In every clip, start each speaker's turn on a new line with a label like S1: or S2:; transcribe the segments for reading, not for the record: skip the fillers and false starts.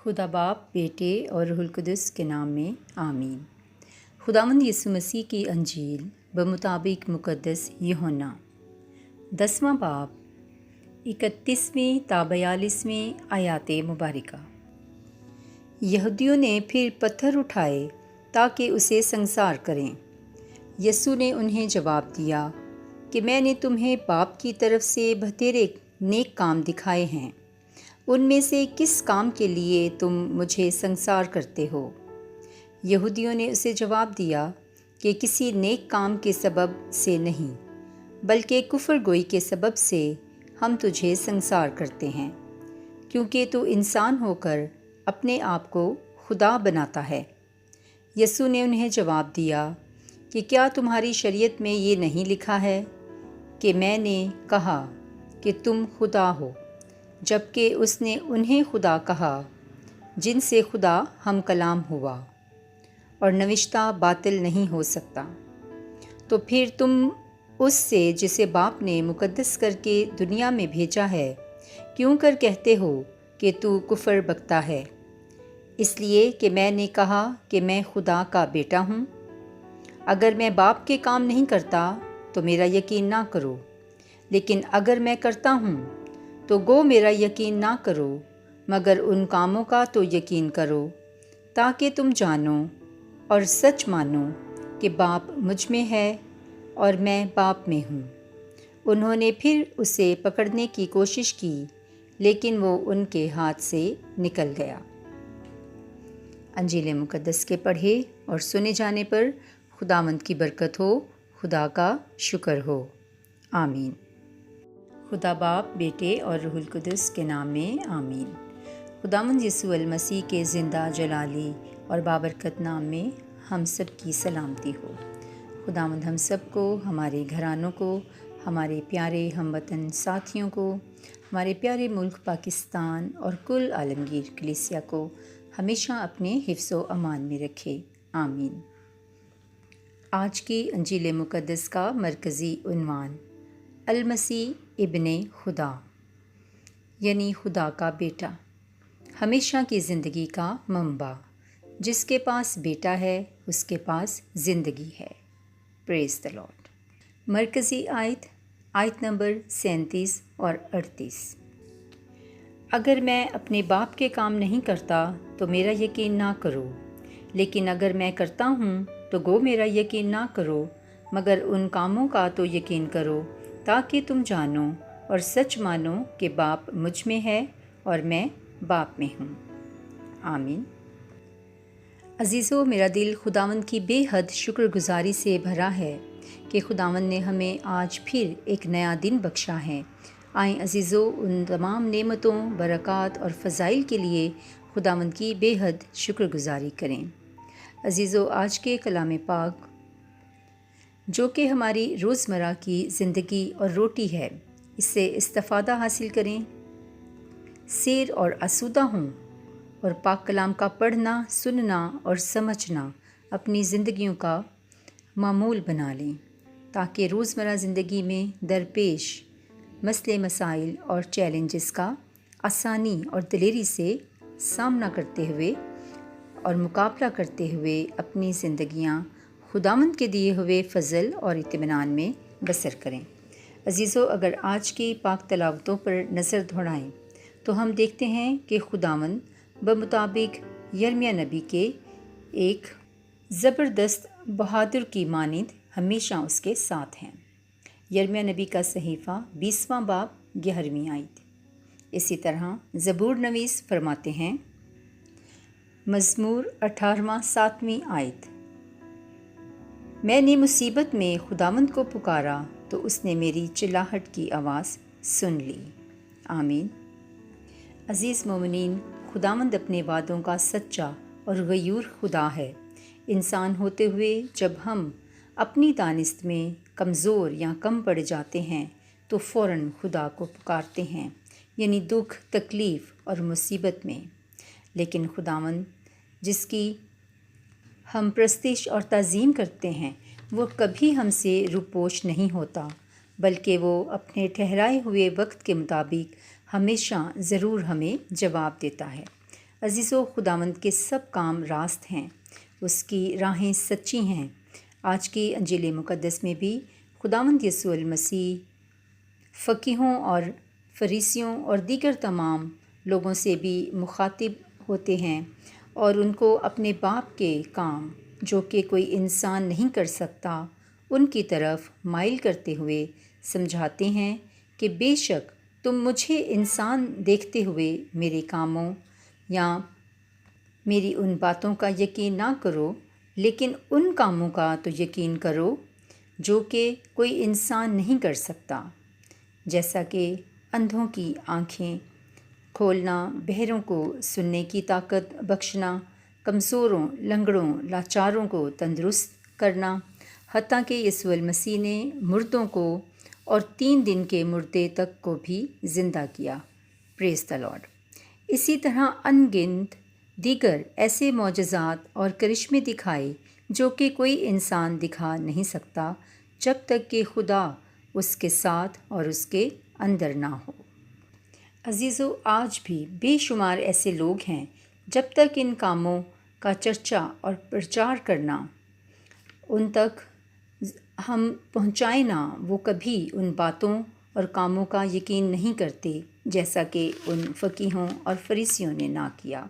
S1: خدا باپ، بیٹے اور روح القدس کے نام میں آمین۔ خداوند یسوع مسیح کی انجیل بمطابق مقدس یوحنا 10واں باب 31ویں تا 42ویں آیات مبارکہ۔ یہودیوں نے پھر پتھر اٹھائے تاکہ اسے سنگسار کریں۔ یسوع نے انہیں جواب دیا کہ میں نے تمہیں باپ کی طرف سے بہترے نیک کام دکھائے ہیں، ان میں سے کس کام کے لیے تم مجھے سنگسار کرتے ہو؟ یہودیوں نے اسے جواب دیا کہ کسی نیک کام کے سبب سے نہیں، بلکہ کفر گوئی کے سبب سے ہم تجھے سنگسار کرتے ہیں، کیونکہ تو انسان ہو کر اپنے آپ کو خدا بناتا ہے۔ یسوع نے انہیں جواب دیا کہ کیا تمہاری شریعت میں یہ نہیں لکھا ہے کہ میں نے کہا کہ تم خدا ہو، جبکہ اس نے انہیں خدا کہا جن سے خدا ہم کلام ہوا، اور نوشتہ باطل نہیں ہو سکتا۔ تو پھر تم اس سے جسے باپ نے مقدس کر کے دنیا میں بھیجا ہے کیوں کر کہتے ہو کہ تو کفر بکتا ہے؟ اس لیے کہ میں نے کہا کہ میں خدا کا بیٹا ہوں؟ اگر میں باپ کے کام نہیں کرتا تو میرا یقین نہ کرو، لیکن اگر میں کرتا ہوں تو گو میرا یقین نہ کرو، مگر ان کاموں کا تو یقین کرو، تاکہ تم جانو اور سچ مانو کہ باپ مجھ میں ہے اور میں باپ میں ہوں۔ انہوں نے پھر اسے پکڑنے کی کوشش کی، لیکن وہ ان کے ہاتھ سے نکل گیا۔ انجیل مقدس کے پڑھے اور سنے جانے پر خداوند کی برکت ہو، خدا کا شکر ہو، آمین۔ خدا باپ، بیٹے اور روح القدس کے نام میں آمین۔ خداوند یسوع المسیح کے زندہ جلالی اور بابرکت نام میں ہم سب کی سلامتی ہو۔ خداوند ہم سب کو، ہمارے گھرانوں کو، ہمارے پیارے ہم وطن ساتھیوں کو، ہمارے پیارے ملک پاکستان اور کل عالمگیر کلیسیا کو ہمیشہ اپنے حفظ و امان میں رکھے، آمین۔ آج کی انجیل مقدس کا مرکزی عنوان المسیح ابن خدا، یعنی خدا کا بیٹا، ہمیشہ کی زندگی کا منبع۔ جس کے پاس بیٹا ہے اس کے پاس زندگی ہے۔ پریز دی لارڈ۔ مرکزی آیت نمبر 37 اور 38۔ اگر میں اپنے باپ کے کام نہیں کرتا تو میرا یقین نہ کرو، لیکن اگر میں کرتا ہوں تو گو میرا یقین نہ کرو، مگر ان کاموں کا تو یقین کرو، تاکہ تم جانو اور سچ مانو کہ باپ مجھ میں ہے اور میں باپ میں ہوں، آمین۔ عزیزو، میرا دل خداوند کی بے حد شکر گزاری سے بھرا ہے کہ خداوند نے ہمیں آج پھر ایک نیا دن بخشا ہے۔ آئیں عزیزو، ان تمام نعمتوں، برکات اور فضائل کے لیے خداوند کی بے حد شکر گزاری کریں۔ عزیزو، آج کے کلام پاک جو کہ ہماری روزمرہ کی زندگی اور روٹی ہے، اس سے استفادہ حاصل کریں، سیر اور آسودہ ہوں، اور پاک کلام کا پڑھنا، سننا اور سمجھنا اپنی زندگیوں کا معمول بنا لیں، تاکہ روزمرہ زندگی میں درپیش مسئلے، مسائل اور چیلنجز کا آسانی اور دلیری سے سامنا کرتے ہوئے اور مقابلہ کرتے ہوئے اپنی زندگیاں خداوند کے دیے ہوئے فضل اور اطمینان میں بسر کریں۔ عزیزو، اگر آج کی پاک تلاوتوں پر نظر دوڑائیں تو ہم دیکھتے ہیں کہ خداوند بمطابق یرمیہ نبی کے ایک زبردست بہادر کی مانند ہمیشہ اس کے ساتھ ہیں۔ یرمیہ نبی کا صحیفہ 20واں باب 11ویں آیت۔ اسی طرح زبور نویس فرماتے ہیں، مزمور 18واں 7ویں آیت، میں نے مصیبت میں خداوند کو پکارا تو اس نے میری چلاہٹ کی آواز سن لی، آمین۔ عزیز مومنین، خداوند اپنے وعدوں کا سچا اور غیور خدا ہے۔ انسان ہوتے ہوئے جب ہم اپنی دانست میں کمزور یا کم پڑ جاتے ہیں تو فوراً خدا کو پکارتے ہیں، یعنی دکھ، تکلیف اور مصیبت میں۔ لیکن خداوند جس کی ہم پرستش اور تعظیم کرتے ہیں، وہ کبھی ہم سے روپوش نہیں ہوتا، بلکہ وہ اپنے ٹھہرائے ہوئے وقت کے مطابق ہمیشہ ضرور ہمیں جواب دیتا ہے۔ عزیزو، خداوند کے سب کام راست ہیں، اس کی راہیں سچی ہیں۔ آج کی انجیل مقدس میں بھی خداوند یسوع المسیح فقیہوں اور فریسیوں اور دیگر تمام لوگوں سے بھی مخاطب ہوتے ہیں اور ان کو اپنے باپ کے کام جو کہ کوئی انسان نہیں کر سکتا ان کی طرف مائل کرتے ہوئے سمجھاتے ہیں کہ بے شک تم مجھے انسان دیکھتے ہوئے میرے کاموں یا میری ان باتوں کا یقین نہ کرو، لیکن ان کاموں کا تو یقین کرو جو کہ کوئی انسان نہیں کر سکتا، جیسا کہ اندھوں کی آنکھیں کھولنا، بہروں کو سننے کی طاقت بخشنا، کمزوروں، لنگڑوں، لاچاروں کو تندرست کرنا، حتیٰ کہ یسوع المسیح نے مردوں کو اور 3 دن کے مردے تک کو بھی زندہ کیا۔ پریز دی لارڈ۔ اسی طرح ان گنت دیگر ایسے معجزات اور کرشمے دکھائے جو کہ کوئی انسان دکھا نہیں سکتا جب تک کہ خدا اس کے ساتھ اور اس کے اندر نہ ہو۔ عزیزو، آج بھی بے شمار ایسے لوگ ہیں جب تک ان کاموں کا چرچا اور پرچار کرنا ان تک ہم پہنچائیں نہ، وہ کبھی ان باتوں اور کاموں کا یقین نہیں کرتے جیسا کہ ان فقیہوں اور فریسیوں نے نہ کیا۔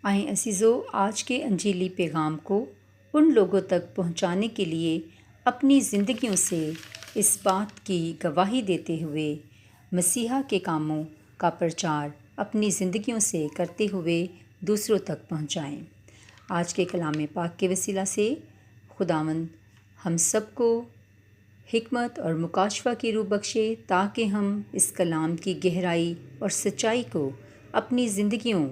S1: آئیں عزیزو، آج کے انجیلی پیغام کو ان لوگوں تک پہنچانے کے لیے اپنی زندگیوں سے اس بات کی گواہی دیتے ہوئے مسیحا کے کاموں کا پرچار اپنی زندگیوں سے کرتے ہوئے دوسروں تک پہنچائیں۔ آج کے کلام پاک کے وسیلہ سے خداوند ہم سب کو حکمت اور مکاشفہ کی روح بخشے تاکہ ہم اس کلام کی گہرائی اور سچائی کو اپنی زندگیوں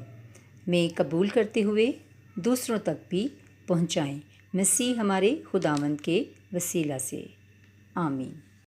S1: میں قبول کرتے ہوئے دوسروں تک بھی پہنچائیں، مسیح ہمارے خداوند کے وسیلہ سے، آمین۔